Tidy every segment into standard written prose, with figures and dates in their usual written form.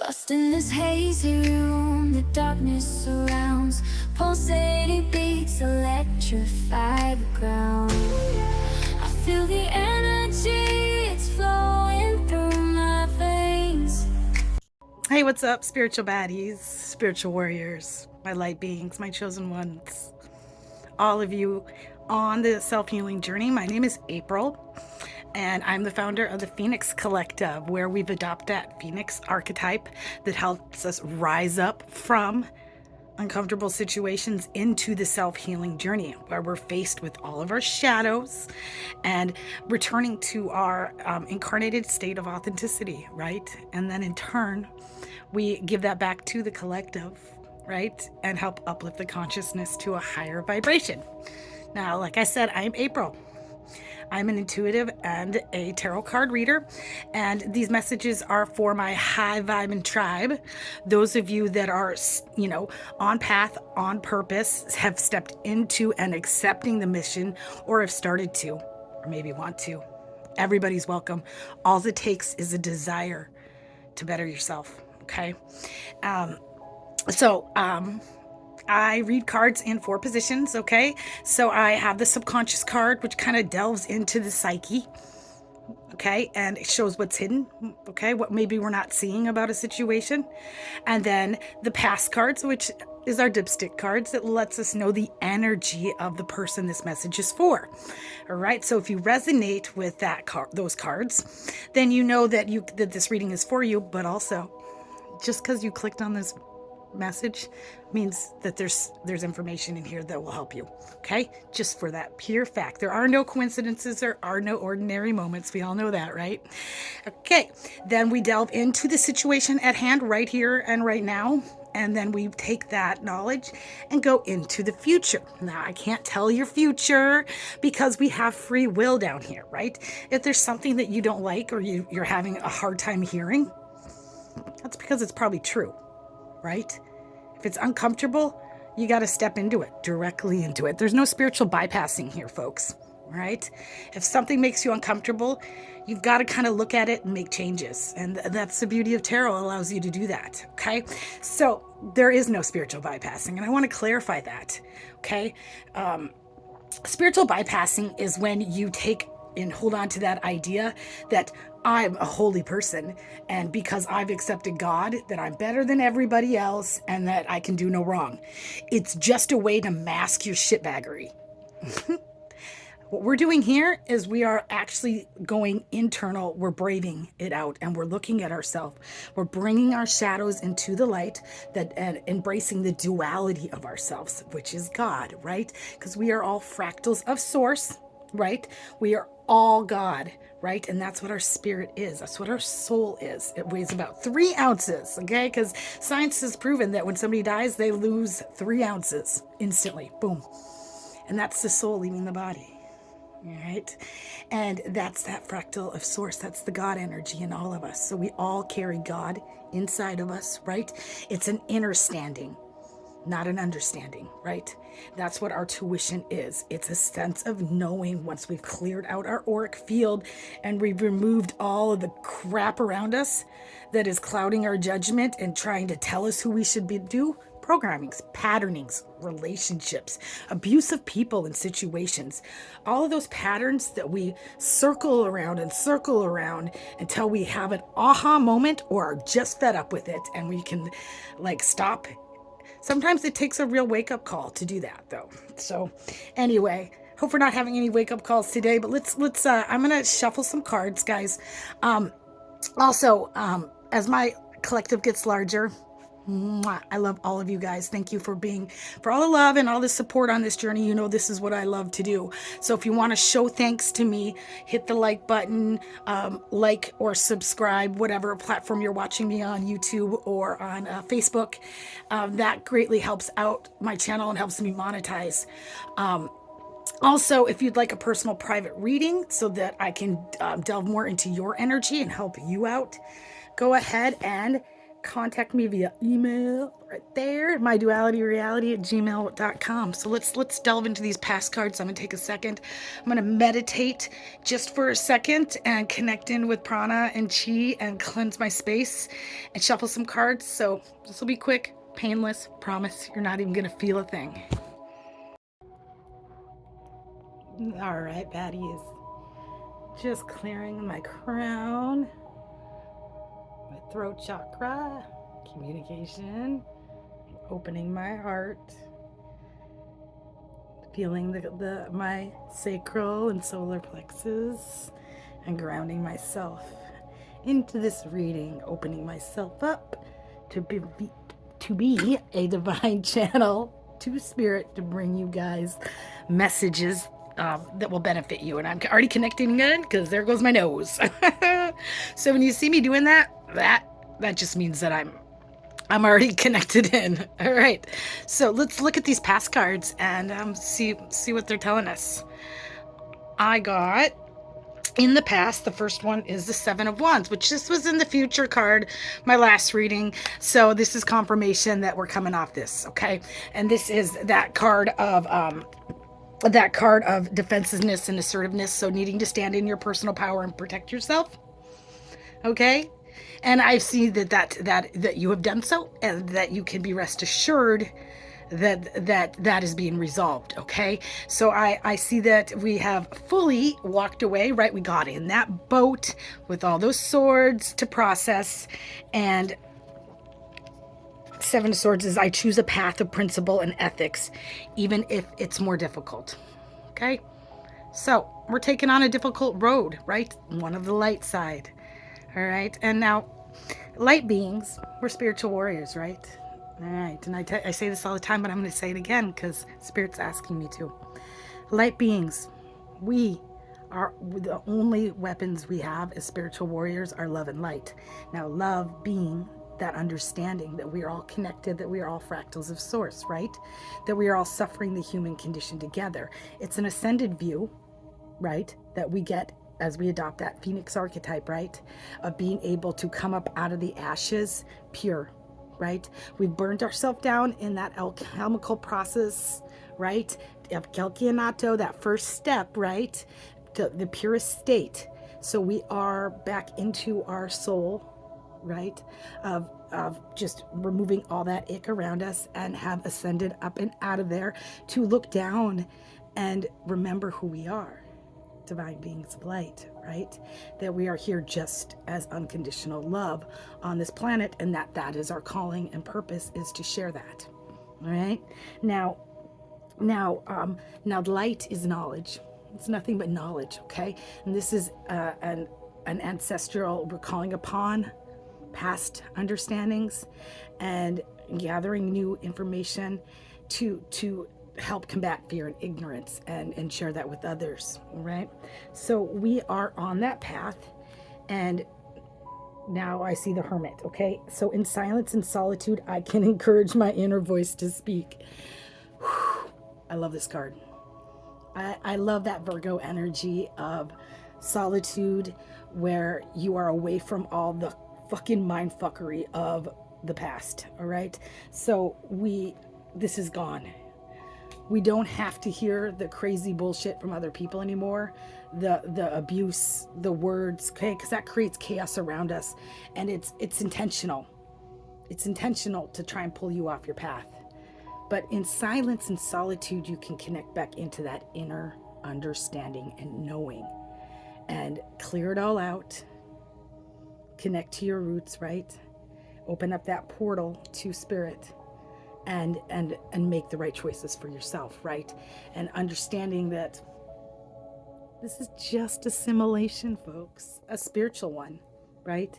Lost in this hazy room, the darkness surrounds. Pulsating beats electrify the ground. I feel the energy, it's flowing through my veins. Hey, what's up, spiritual baddies, spiritual warriors, my light beings, my chosen ones, all of you on the self-healing journey. My name is April, and I'm the founder of the Phoenix Collective, where we've adopted that Phoenix archetype that helps us rise up from uncomfortable situations into the self-healing journey, where we're faced with all of our shadows and returning to our incarnated state of authenticity, right? And then in turn, we give that back to the collective, right? And help uplift the consciousness to a higher vibration. Now, like I said, I'm April. I'm an intuitive and a tarot card reader, and these messages are for my high vibe and tribe. Those of you that are, on path, on purpose, have stepped into and accepting the mission, or have started to, or maybe want to. Everybody's welcome. All it takes is a desire to better yourself. Okay. So, I read cards in 4 positions, okay? So I have the subconscious card, which kind of delves into the psyche, okay? And it shows what's hidden, okay? What maybe we're not seeing about a situation. And then the past cards, which is our dipstick cards, that lets us know the energy of the person this message is for. All right, so if you resonate with those cards, then you know that this reading is for you, but also just because you clicked on this message means that there's information in here that will help you. Okay, just for that pure fact. There are no coincidences, there are no ordinary moments. We all know that, right? Okay, then we delve into the situation at hand right here and right now, and then we take that knowledge and go into the future. Now, I can't tell your future because we have free will down here, right? If there's something that you don't like, or you're having a hard time hearing, that's because it's probably true, right? If it's uncomfortable, you got to step into it, directly into it. There's no spiritual bypassing here, folks, right? If something makes you uncomfortable, you've got to kind of look at it and make changes. And that's the beauty of tarot, allows you to do that, okay? So there is no spiritual bypassing, and I want to clarify that, okay? Spiritual bypassing is when you take and hold on to that idea that I'm a holy person, and because I've accepted God, that I'm better than everybody else and that I can do no wrong. It's just a way to mask your shitbaggery. What we're doing here is we are actually going internal. We're braving it out, and we're looking at ourselves. We're bringing our shadows into the light, and embracing the duality of ourselves, which is God, right? Because we are all fractals of source, right? We are all God, right? And that's what our spirit is. That's what our soul is. It weighs about 3 ounces, okay? Because science has proven that when somebody dies, they lose 3 ounces instantly. Boom. And that's the soul leaving the body. All right. And that's that fractal of source. That's the God energy in all of us. So we all carry God inside of us, right? It's an inner standing, not an understanding, right? That's what our tuition is. It's a sense of knowing, once we've cleared out our auric field and we've removed all of the crap around us that is clouding our judgment and trying to tell us who we should do. Programmings, patternings, relationships, abusive people and situations, all of those patterns that we circle around until we have an aha moment or are just fed up with it, and we can stop. Sometimes it takes a real wake-up call to do that, though. So anyway, hope we're not having any wake-up calls today, but let's I'm gonna shuffle some cards, guys. Also, as my collective gets larger, I love all of you guys. Thank you for all the love and all the support on this journey. You know, this is what I love to do. So if you want to show thanks to me, hit the like button, like or subscribe, whatever platform you're watching me on, YouTube or on Facebook. That greatly helps out my channel and helps me monetize. Also, if you'd like a personal private reading so that I can delve more into your energy and help you out, go ahead and contact me via email right there, mydualityreality@gmail.com. So let's delve into these past cards. I'm gonna take a second. I'm gonna meditate just for a second and connect in with prana and chi and cleanse my space and shuffle some cards. So this will be quick, painless, promise. You're not even gonna feel a thing. All right, baddies. Just clearing my crown, my throat chakra, communication, opening my heart, feeling my sacral and solar plexus, and grounding myself into this reading, opening myself up to be a divine channel to spirit to bring you guys messages that will benefit you. And I'm already connecting again because there goes my nose. So when you see me doing that just means that I'm already connected in. All right. So let's look at these past cards and see what they're telling us. I got in the past, the first one is the Seven of Wands, which this was in the future card, my last reading. So this is confirmation that we're coming off this, okay? And this is that card of defensiveness and assertiveness. So needing to stand in your personal power and protect yourself, okay? And I see that you have done so, and that you can be rest assured that is being resolved. Okay, so I see that we have fully walked away, right? We got in that boat with all those swords to process, and Seven of Swords is I choose a path of principle and ethics, even if it's more difficult. Okay, so we're taking on a difficult road, right? One of the light side. All right, and now light beings, we're spiritual warriors, right? All right, and I say this all the time, but I'm going to say it again because Spirit's asking me to. Light beings, we are the only weapons we have as spiritual warriors are love and light. Now, love being that understanding that we are all connected, that we are all fractals of source, right? That we are all suffering the human condition together. It's an ascended view, right, that we get as we adopt that Phoenix archetype, right, of being able to come up out of the ashes pure, right? We've burned ourselves down in that alchemical process, right, of Kelkianato, that first step, right, to the purest state. So we are back into our soul, right, of just removing all that ick around us, and have ascended up and out of there to look down and remember who we are. Divine beings of light, right? That we are here just as unconditional love on this planet, and that is our calling and purpose, is to share that. All right. Now light is knowledge. It's nothing but knowledge. Okay. And this is an ancestral, we're calling upon past understandings and gathering new information to help combat fear and ignorance, and share that with others, right? So we are on that path, and now I see the Hermit, okay? So in silence and solitude, I can encourage my inner voice to speak. Whew. I love this card. I love that Virgo energy of solitude, where you are away from all the fucking mindfuckery of the past, all right? So this is gone. We don't have to hear the crazy bullshit from other people anymore, the abuse, the words, okay? Because that creates chaos around us, and it's intentional. It's intentional to try and pull you off your path. But in silence and solitude, you can connect back into that inner understanding and knowing, and clear it all out. Connect to your roots, right? Open up that portal to spirit. And make the right choices for yourself, right? And understanding that this is just a simulation, folks, a spiritual one, right?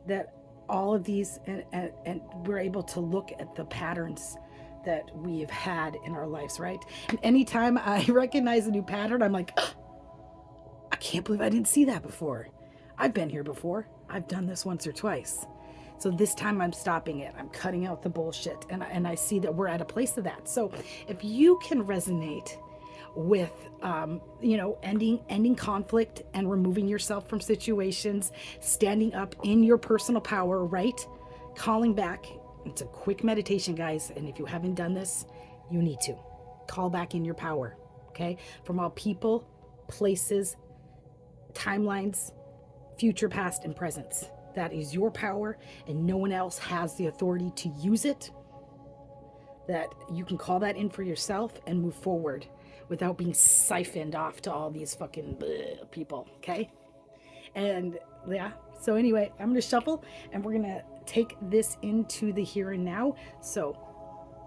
That all of these, and we're able to look at the patterns that we've had in our lives, right? And anytime I recognize a new pattern, I'm like, oh, I can't believe I didn't see that before. I've been here before. I've done this once or twice. So this time I'm stopping it. I'm cutting out the bullshit. And I see that we're at a place of that. So if you can resonate with, ending conflict and removing yourself from situations, standing up in your personal power, right? calling back. It's a quick meditation, guys. And if you haven't done this, you need to call back in your power, okay? From all people, places, timelines, future, past, and presence. That is your power, and no one else has the authority to use it. That you can call that in for yourself and move forward without being siphoned off to all these fucking people, okay? And yeah, so anyway, I'm going to shuffle, and we're going to take this into the here and now. So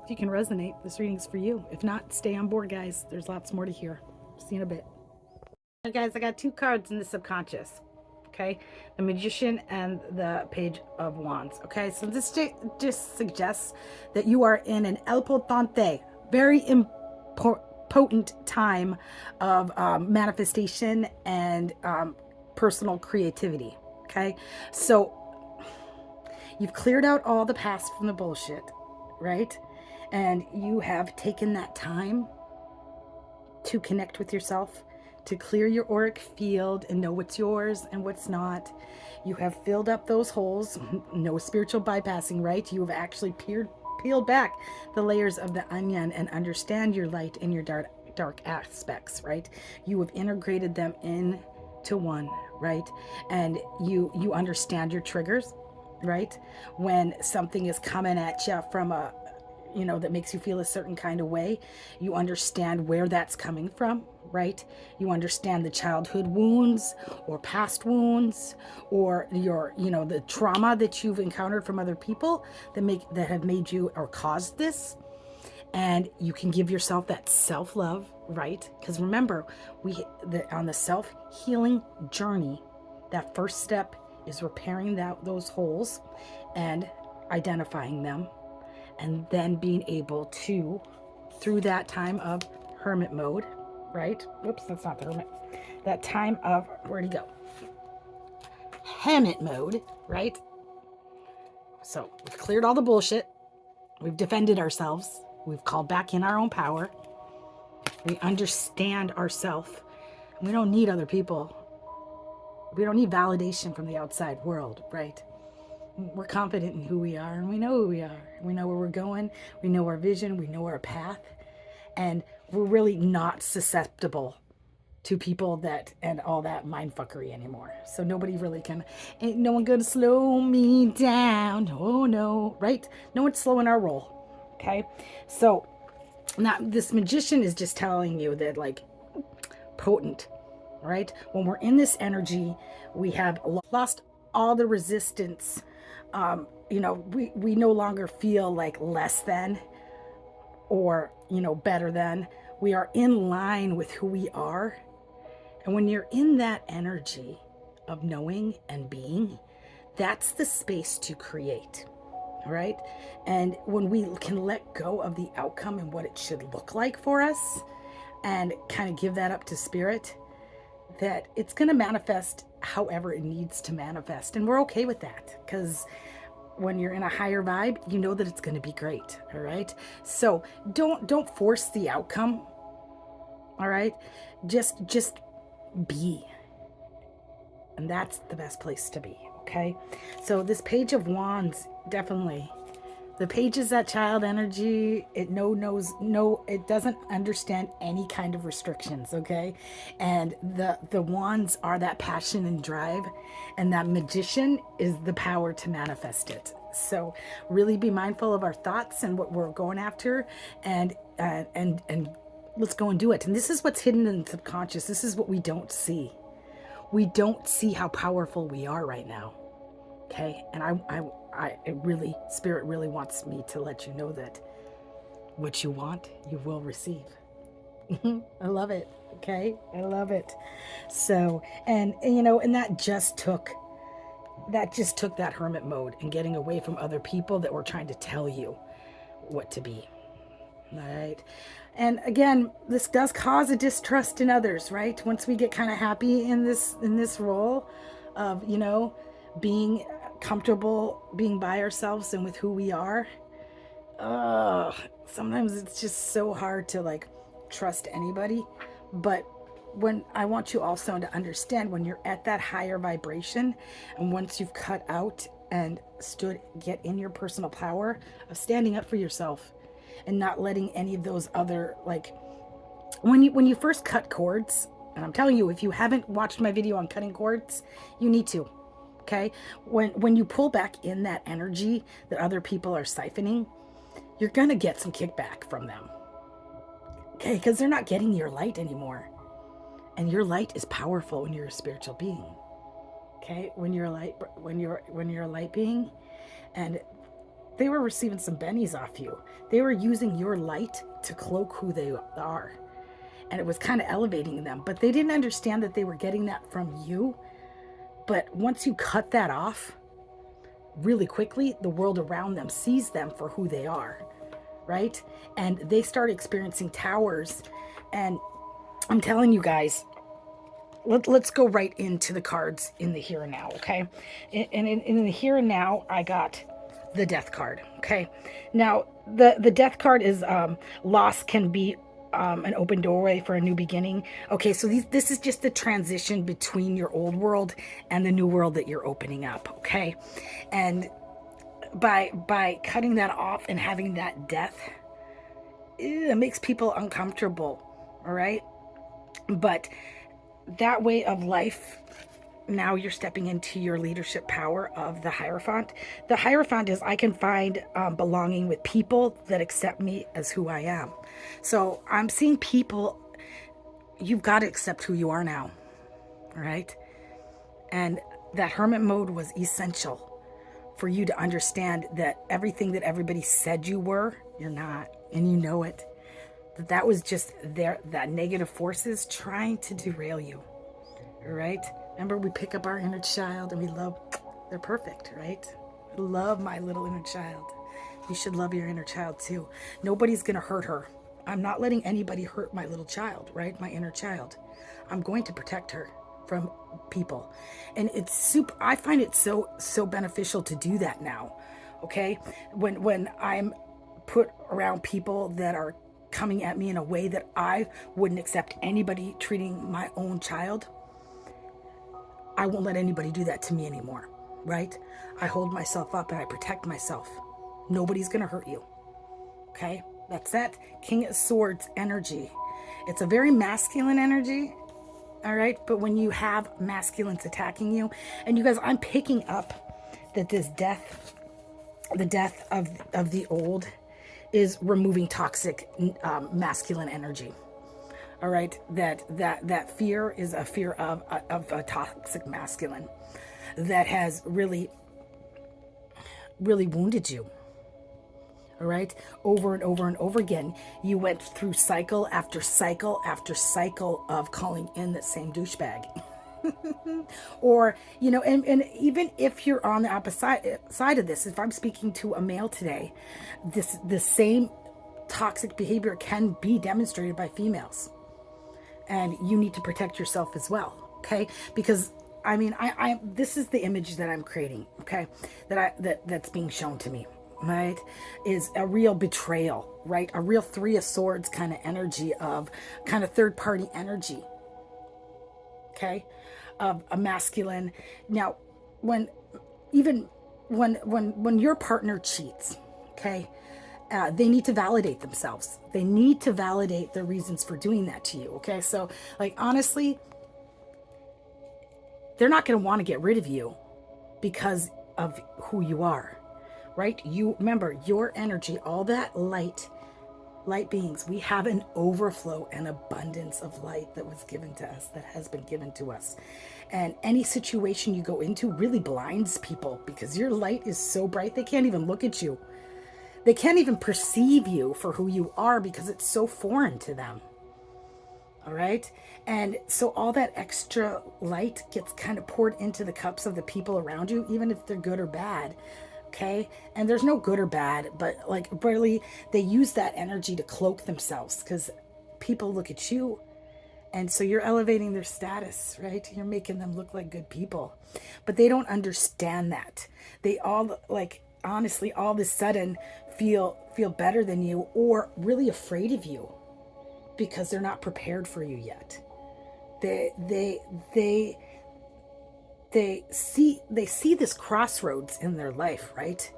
if you can resonate, this reading's for you. If not, stay on board, guys. There's lots more to hear. See you in a bit. Hey guys, I got 2 cards in the subconscious. Okay, the Magician and the Page of Wands. Okay, so this just suggests that you are in an importante, very potent time of manifestation and personal creativity. Okay, so you've cleared out all the past from the bullshit, right? And you have taken that time to connect with yourself, to clear your auric field and know what's yours and what's not. You have filled up those holes. No spiritual bypassing, right? You have actually peeled back the layers of the onion and understand your light and your dark aspects, right? You have integrated them into one, right? And you understand your triggers, right? When something is coming at you from a, that makes you feel a certain kind of way, you understand where that's coming from, right? You understand the childhood wounds or past wounds or your, the trauma that you've encountered from other people that have made you or caused this. And you can give yourself that self-love, right? Because remember, on the self-healing journey, that first step is repairing those holes and identifying them, and then being able to, through that time of hermit mode, right? Oops, that's not the hermit. That time of, where'd he go? Hermit mode, right? So we've cleared all the bullshit. We've defended ourselves. We've called back in our own power. We understand ourselves. We don't need other people. We don't need validation from the outside world, right? We're confident in who we are, and we know who we are. We know where we're going. We know our vision. We know our path. And we're really not susceptible to people and all that mindfuckery anymore. So nobody really ain't no one gonna slow me down. Oh no, right? No one's slowing our roll. Okay? So now this Magician is just telling you that, like, potent, right? When we're in this energy, we have lost all the resistance. We no longer feel like less than or, better than. We are in line with who we are. And when you're in that energy of knowing and being, that's the space to create, right? And when we can let go of the outcome and what it should look like for us and kind of give that up to spirit, that it's going to manifest however it needs to manifest. And we're okay with that, because when you're in a higher vibe, you know that it's going to be great. All right. So don't force the outcome. All right. Just be. And that's the best place to be. Okay. So this Page of Wands, definitely. The Page is that child energy. It it doesn't understand any kind of restrictions, okay? And the Wands are that passion and drive, and that Magician is the power to manifest it. So really be mindful of our thoughts and what we're going after, and let's go and do it. And this is what's hidden in the subconscious. This is what we don't see. We don't see how powerful we are right now. Okay? And Spirit really wants me to let you know that what you want, you will receive. I love it. Okay? I love it. So, and that just took that hermit mode and getting away from other people that were trying to tell you what to be. All right. And again, this does cause a distrust in others, right? Once we get kind of happy in this role of, being comfortable being by ourselves and with who we are, sometimes it's just so hard to trust anybody. But when I want you also to understand, when you're at that higher vibration, and once you've cut out and get in your personal power of standing up for yourself and not letting any of those other, like, when you first cut cords, and I'm telling you, if you haven't watched my video on cutting cords, you need to. Okay, when you pull back in that energy that other people are siphoning, you're gonna get some kickback from them. Okay, because they're not getting your light anymore, and your light is powerful when you're a spiritual being. Okay, when you're a light being, and they were receiving some bennies off you. They were using your light to cloak who they are, and it was kind of elevating them. But they didn't understand that they were getting that from you. But once you cut that off, really quickly, the world around them sees them for who they are, right? And they start experiencing towers. And I'm telling you guys, let's go right into the cards in the here and now, okay? And in the here and now, I got the Death card, okay? Now, the Death card is loss can be an open doorway for a new beginning. Okay, so this is just the transition between your old world and the new world that you're opening up, okay? And by cutting that off and having that death, it makes people uncomfortable, all right? But that way of life, now you're stepping into your leadership power of the Hierophant. The Hierophant is I can find belonging with people that accept me as who I am. So I'm seeing people, you've got to accept who you are now, all right? And that hermit mode was essential for you to understand that everything that everybody said you were, you're not, and you know it. That was just that negative forces trying to derail you, all right? Remember, we pick up our inner child and we love, they're perfect, right? I love my little inner child. You should love your inner child too. Nobody's going to hurt her. I'm not letting anybody hurt my little child, right? My inner child. I'm going to protect her from people. And I find it so beneficial to do that now, okay? When I'm put around people that are coming at me in a way that I wouldn't accept anybody treating my own child, I won't let anybody do that to me anymore, right? I hold myself up and I protect myself. Nobody's going to hurt you, okay? That's that King of Swords energy. It's a very masculine energy, all right? But when you have masculines attacking you, and you guys, I'm picking up that the death of the old is removing toxic masculine energy. All right, that fear is a fear of a toxic masculine that has really wounded you. All right, over and over and over again, you went through cycle after cycle after cycle of calling in that same douchebag. Or, and even if you're on the opposite side of this, if I'm speaking to a male today, the same toxic behavior can be demonstrated by females. And you need to protect yourself as well, okay? Because I this is the image that I'm creating, okay? That's being shown to me, right? Is a real betrayal, right? A real Three of Swords kind of energy of kind of third party energy, okay? Of a masculine. Now, when your partner cheats, okay? They need to validate themselves. They need to validate their reasons for doing that to you. Okay. So, like, honestly, they're not going to want to get rid of you because of who you are, right? You remember your energy, all that light beings. We have an overflow and abundance of light that was given to us, that has been given to us. And any situation you go into really blinds people because your light is so bright, they can't even look at you. They can't even perceive you for who you are because it's so foreign to them. All right? And so all that extra light gets kind of poured into the cups of the people around you, even if they're good or bad. Okay? And there's no good or bad, but like really, they use that energy to cloak themselves because people look at you. And so you're elevating their status, right? You're making them look like good people. But they don't understand that. They all, like, honestly, all of a sudden feel better than you or really afraid of you because they're not prepared for you yet. They they see this crossroads in their life, right?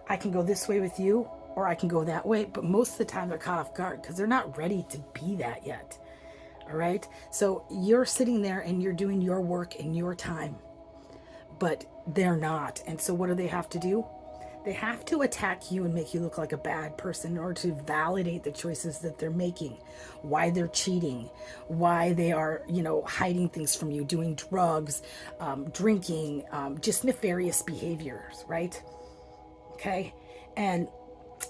I can go this way with you, or I can go that way, but most of the time they're caught off guard because they're not ready to be that yet. All right, so you're sitting there and you're doing your work in your time, but they're not. And so what do they have to do? They have to attack you and make you look like a bad person in order to validate the choices that they're making, why they're cheating, why they are, hiding things from you, doing drugs, drinking, just nefarious behaviors, right? Okay. And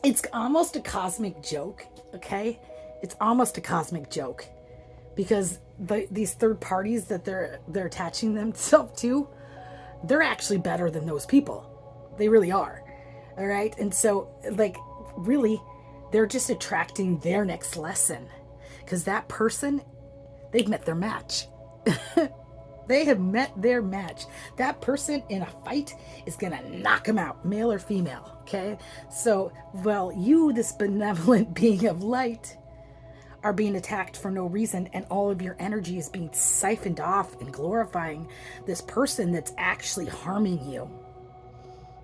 it's almost a cosmic joke. Okay. It's almost a cosmic joke because these third parties that they're attaching themselves to, they're actually better than those people. They really are. All right. And so, really, they're just attracting their next lesson because that person, they've met their match. They have met their match. That person in a fight is going to knock them out, male or female. Okay. So, well, you, this benevolent being of light, are being attacked for no reason, and all of your energy is being siphoned off and glorifying this person that's actually harming you.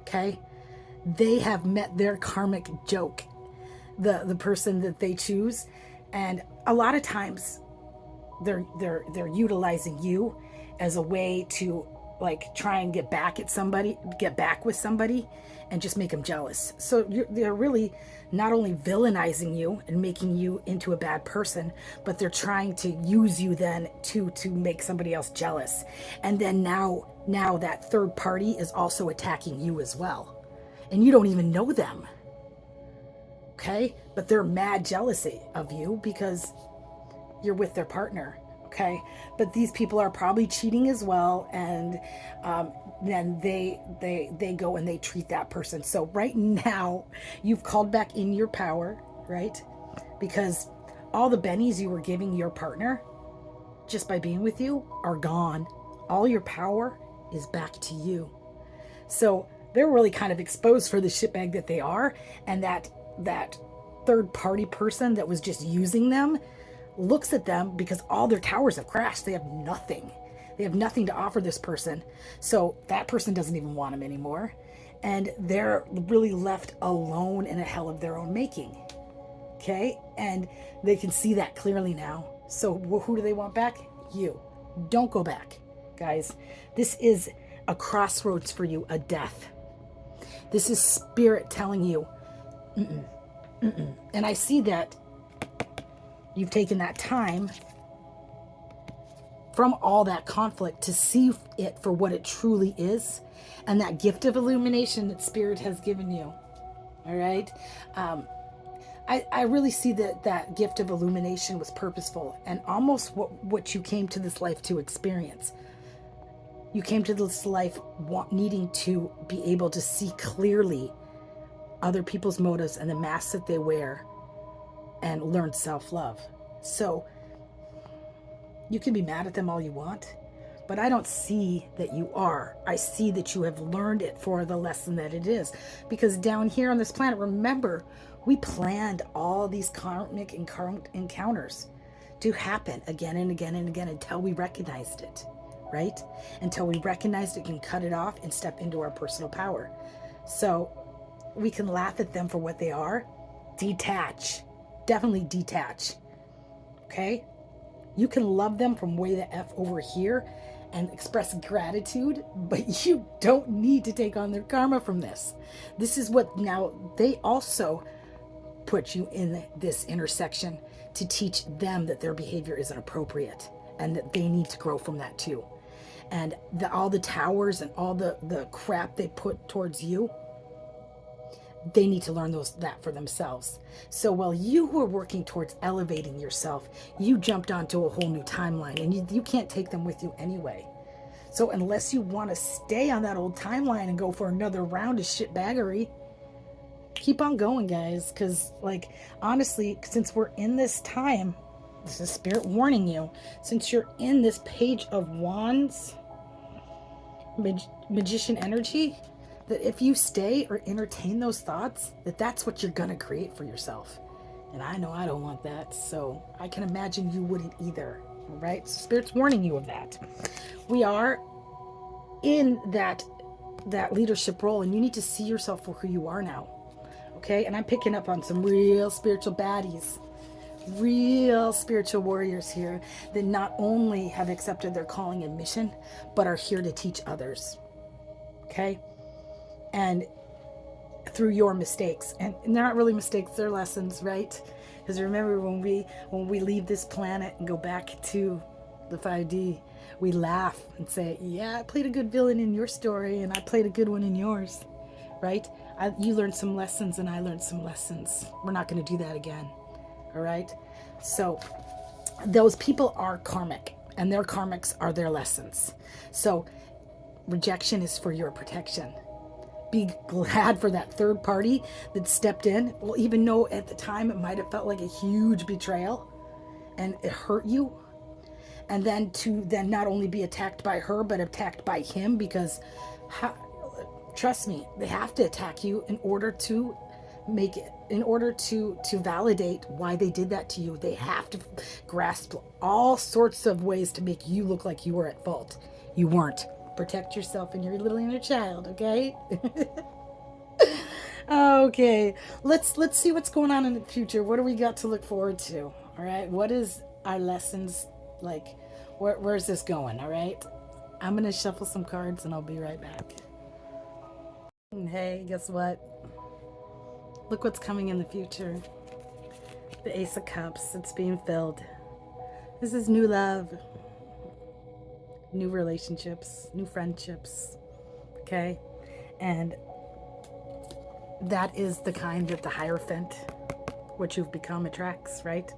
Okay? They have met their karmic joke, the person that they choose, and a lot of times they're utilizing you as a way to try and get back with somebody and just make them jealous. So they're really not only villainizing you and making you into a bad person, but they're trying to use you then to make somebody else jealous. And then now that third party is also attacking you as well. And you don't even know them. Okay? But they're mad jealousy of you because you're with their partner. Okay, but these people are probably cheating as well, and then they go and they treat that person. So right now you've called back in your power, right? Because all the bennies you were giving your partner just by being with you are gone. All your power is back to you. So they're really kind of exposed for the shitbag that they are, and that third party person that was just using them looks at them because all their towers have crashed. They have nothing. They have nothing to offer this person. So that person doesn't even want them anymore. And they're really left alone in a hell of their own making. Okay? And they can see that clearly now. So who do they want back? You. Don't go back, guys. This is a crossroads for you, a death. This is spirit telling you, And I see that you've taken that time from all that conflict to see it for what it truly is, and that gift of illumination that Spirit has given you. All right. I really see that gift of illumination was purposeful and almost what you came to this life to experience. You came to this life needing to be able to see clearly other people's motives and the masks that they wear, and learn self-love. So you can be mad at them all you want, but I don't see that you are. I see that you have learned it for the lesson that it is. Because down here on this planet, remember, we planned all these karmic encounters to happen again and again and again until we recognized it, right? Until we recognized it and cut it off and step into our personal power. So we can laugh at them for what they are. Detach. Definitely detach. Okay? You can love them from way the F over here and express gratitude, but you don't need to take on their karma from this. This is what now they also put you in this intersection to teach them that their behavior isn't appropriate and that they need to grow from that too. And all the towers and all the crap they put towards you, they need to learn that for themselves. So while you were working towards elevating yourself, you jumped onto a whole new timeline, and you can't take them with you anyway. So unless you want to stay on that old timeline and go for another round of shitbaggery, keep on going, guys. Because, honestly, since we're in this time, this is Spirit warning you, since you're in this Page of Wands, Magician energy, that if you stay or entertain those thoughts, that's what you're going to create for yourself. And I know I don't want that, so I can imagine you wouldn't either. All right? So Spirit's warning you of that. We are in that leadership role, and you need to see yourself for who you are now. Okay? And I'm picking up on some real spiritual baddies, real spiritual warriors here that not only have accepted their calling and mission, but are here to teach others. Okay? And through your mistakes, and they're not really mistakes, they're lessons, right? Because remember, when we leave this planet and go back to the 5D, we laugh and say, yeah, I played a good villain in your story and I played a good one in yours, right? You learned some lessons and I learned some lessons. We're not going to do that again. All right? So those people are karmic, and their karmics are their lessons. So rejection is for your protection. Be glad for that third party that stepped in. Well, even though at the time it might have felt like a huge betrayal and it hurt you. And then to then not only be attacked by her, but attacked by him, because trust me, they have to attack you in order to make it, in order to validate why they did that to you. They have to grasp all sorts of ways to make you look like you were at fault. You weren't. Protect yourself and your little inner child, okay? Okay, let's see what's going on in the future. What do we got to look forward to? All right, what is our lessons like? Where's this going? All right, I'm gonna shuffle some cards and I'll be right back. Hey, guess what? Look what's coming in the future. The Ace of Cups. It's being filled. This is new love, new relationships, new friendships. Okay, and that is the kind that the Hierophant, which you've become, attracts, right?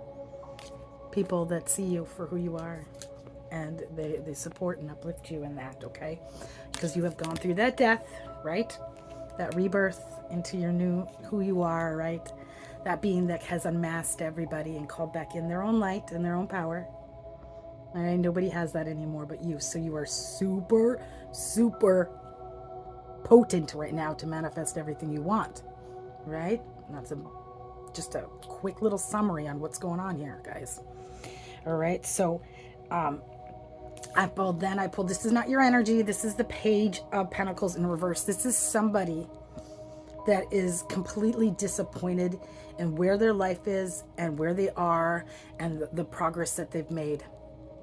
People that see you for who you are, and they support and uplift you in that, okay? Because you have gone through that death, right? That rebirth into your new who you are, right? That being that has unmasked everybody and called back in their own light and their own power. All right, nobody has that anymore but you. So you are super, super potent right now to manifest everything you want, right? And that's just a quick little summary on what's going on here, guys. All right, so I pulled, this is not your energy, this is the Page of Pentacles in reverse. This is somebody that is completely disappointed in where their life is and where they are and the progress that they've made.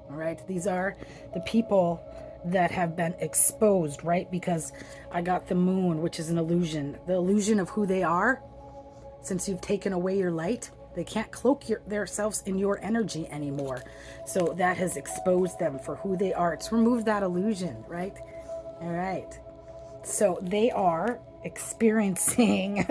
All right, these are the people that have been exposed, right? Because I got the Moon, which is an illusion, the illusion of who they are. Since you've taken away your light, they can't cloak themselves in your energy anymore. So that has exposed them for who they are. It's removed that illusion, right? All right. So they are experiencing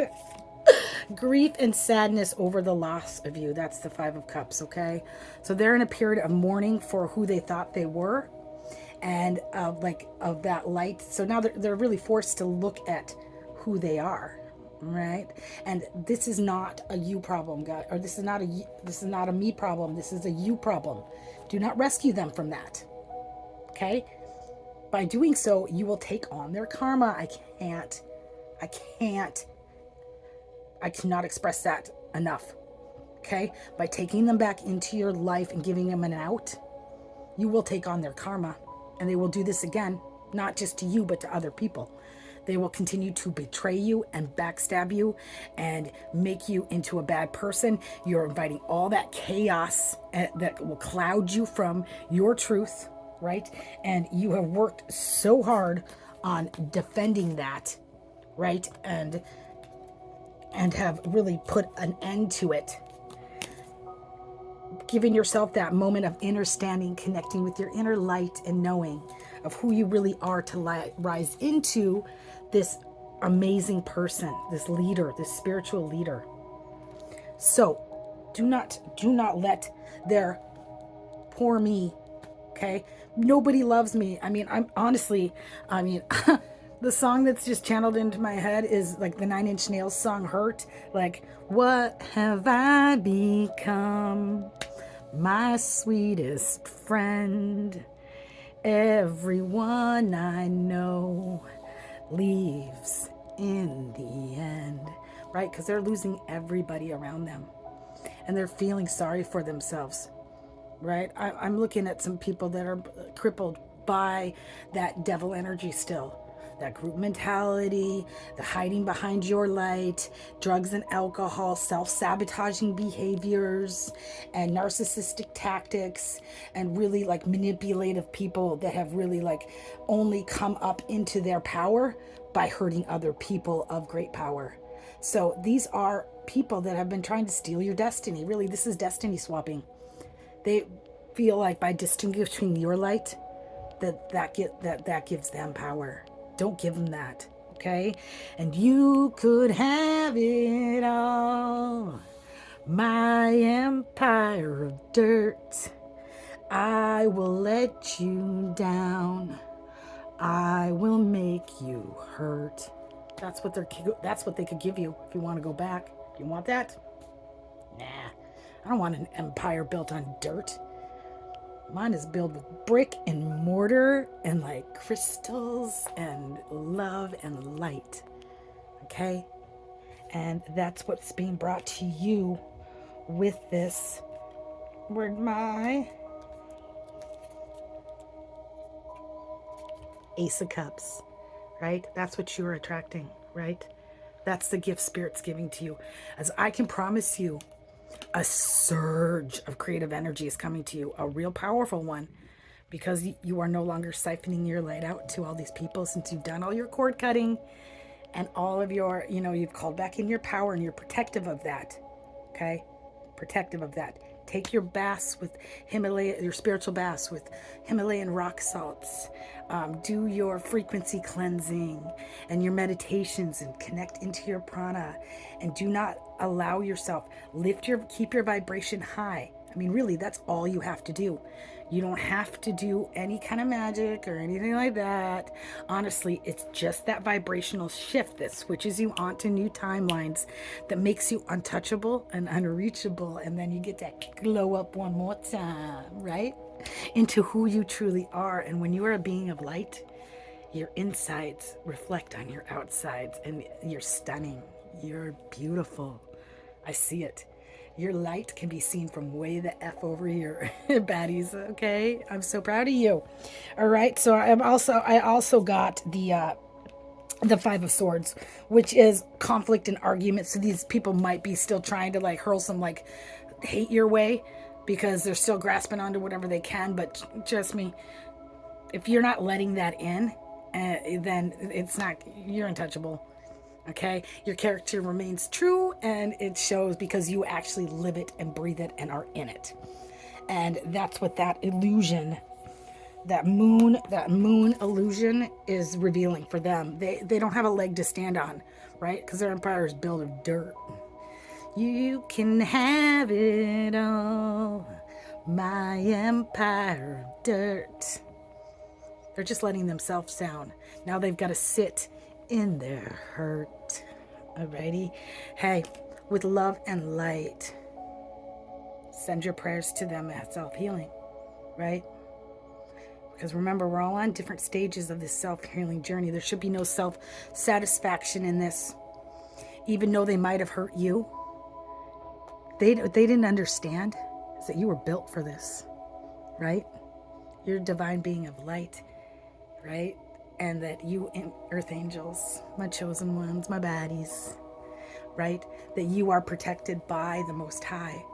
grief and sadness over the loss of you. That's the Five of Cups, okay? So they're in a period of mourning for who they thought they were, and of that light. So now they're really forced to look at who they are, right? And this is not a you problem, guys, or this is not a me problem. This is a you problem. Do not rescue them from that, okay? By doing so, you will take on their karma. I cannot express that enough, okay? By taking them back into your life and giving them an out, you will take on their karma. And they will do this again, not just to you, but to other people. They will continue to betray you and backstab you and make you into a bad person. You're inviting all that chaos that will cloud you from your truth, right? And you have worked so hard on defending that, right? And have really put an end to it. Giving yourself that moment of inner standing, connecting with your inner light and knowing of who you really are to rise into this amazing person, this leader, this spiritual leader. So do not let their poor me, okay? Nobody loves me. I mean, the song that's just channeled into my head is like the 9 Inch Nails song, Hurt. Like, what have I become? My sweetest friend. Everyone I know leaves in the end. Right? Because they're losing everybody around them. And they're feeling sorry for themselves. Right? I'm looking at some people that are crippled by that devil energy still. That group mentality, the hiding behind your light, drugs and alcohol, self-sabotaging behaviors, and narcissistic tactics, and really like manipulative people that have really like only come up into their power by hurting other people of great power. So these are people that have been trying to steal your destiny. Really, this is destiny swapping. They feel like by distinguishing your light, that gives them power. Don't give them that, okay? And you could have it all, my empire of dirt. I will let you down. I will make you hurt. That's what they could give you if you want to go back. Do you want that? Nah. I don't want an empire built on dirt. Mine is built with brick and mortar and like crystals and love and light. Okay? And that's what's being brought to you with this. Where'd my Ace of Cups, right? That's what you're attracting, right? That's the gift Spirit's giving to you. As I can promise you, a surge of creative energy is coming to you, a real powerful one, because you are no longer siphoning your light out to all these people since you've done all your cord cutting and all of your, you've called back in your power and you're protective of that. Okay? Protective of that. Take your baths with your spiritual baths with Himalayan rock salts. Do your frequency cleansing and your meditations and connect into your prana. And do not allow yourself, keep your vibration high. I mean, really, that's all you have to do. You don't have to do any kind of magic or anything like that. Honestly, it's just that vibrational shift that switches you onto new timelines that makes you untouchable and unreachable. And then you get to glow up one more time, right? Into who you truly are. And when you are a being of light, your insides reflect on your outsides, and you're stunning. You're beautiful. I see it. Your light can be seen from way the F over here, baddies, okay? I'm so proud of you. All right, so I also got the Five of Swords, which is conflict and argument. So these people might be still trying to like hurl some like hate your way because they're still grasping onto whatever they can. But trust me, if you're not letting that in, then you're untouchable. Okay, your character remains true, and it shows because you actually live it and breathe it and are in it. And that's what that illusion, that moon illusion is revealing for them. They don't have a leg to stand on, right? Because their empire is built of dirt. You can have it all, my empire of dirt. They're just letting themselves down. Now they've got to sit in their hurt. Alrighty? Hey, with love and light, send your prayers to them at self-healing, right? Because remember, we're all on different stages of this self-healing journey. There should be no self-satisfaction in this. Even though they might have hurt you, they didn't understand is that you were built for this, right? You're a divine being of light, right? And that you earth angels, my chosen ones, my baddies, right? That you are protected by the Most High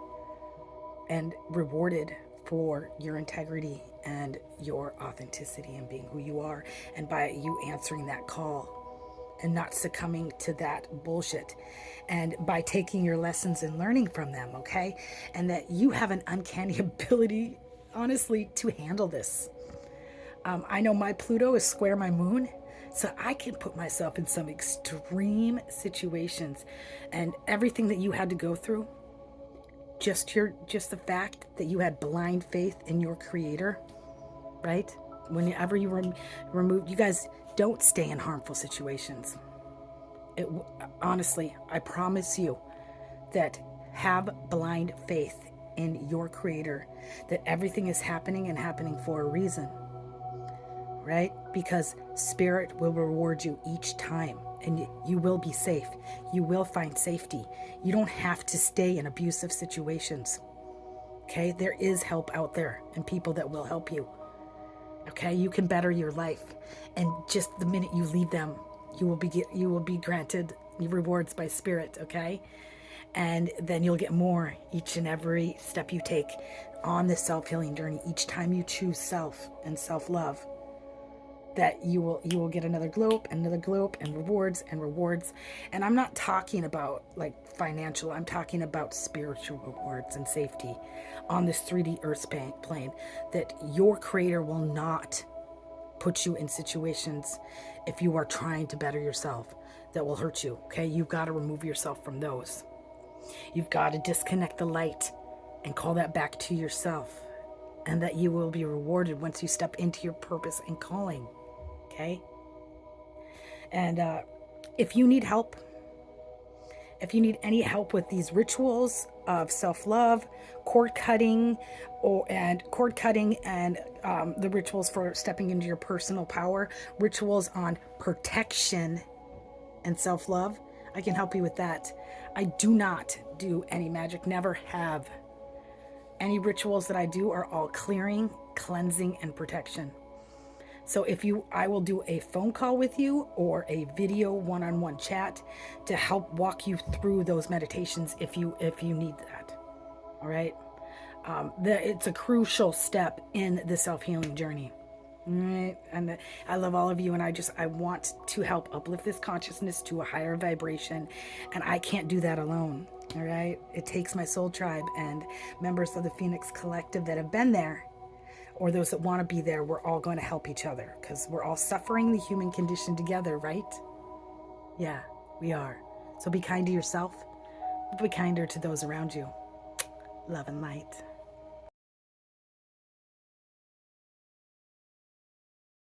and rewarded for your integrity and your authenticity and being who you are, and by you answering that call and not succumbing to that bullshit, and by taking your lessons and learning from them, okay? And that you have an uncanny ability, honestly, to handle this. I know my Pluto is square my moon, so I can put myself in some extreme situations, and everything that you had to go through, just the fact that you had blind faith in your creator, right? Whenever you were removed, you guys don't stay in harmful situations. Honestly, I promise you that have blind faith in your creator, that everything is happening and happening for a reason. Right? Because Spirit will reward you each time, and you will be safe. You will find safety. You don't have to stay in abusive situations. Okay? There is help out there and people that will help you. Okay, you can better your life, and just the minute you leave them, you will be granted rewards by spirit. Okay, and then you'll get more each and every step you take on this self-healing journey. Each time you choose self and self-love, that you will get another globe and rewards and rewards. And I'm not talking about like financial, I'm talking about spiritual rewards and safety on this 3D earth plane, that your creator will not put you in situations, if you are trying to better yourself, that will hurt you. Okay, you've got to remove yourself from those. You've got to disconnect the light and call that back to yourself, and that you will be rewarded once you step into your purpose and calling. Okay, and if you need help, if you need any help with these rituals of self-love, cord cutting, and the rituals for stepping into your personal power, rituals on protection and self-love, I can help you with that. I do not do any magic, never have. Any rituals that I do are all clearing, cleansing, and protection. So I will do a phone call with you or a video one-on-one chat to help walk you through those meditations if you need that. All right. It's a crucial step in the self-healing journey. All right. And I love all of you, and I want to help uplift this consciousness to a higher vibration, and I can't do that alone. All right. It takes my soul tribe and members of the Phoenix Collective that have been there, or those that want to be there. We're all going to help each other because we're all suffering the human condition together, right? Yeah, we are. So be kind to yourself, be kinder to those around you. Love and light.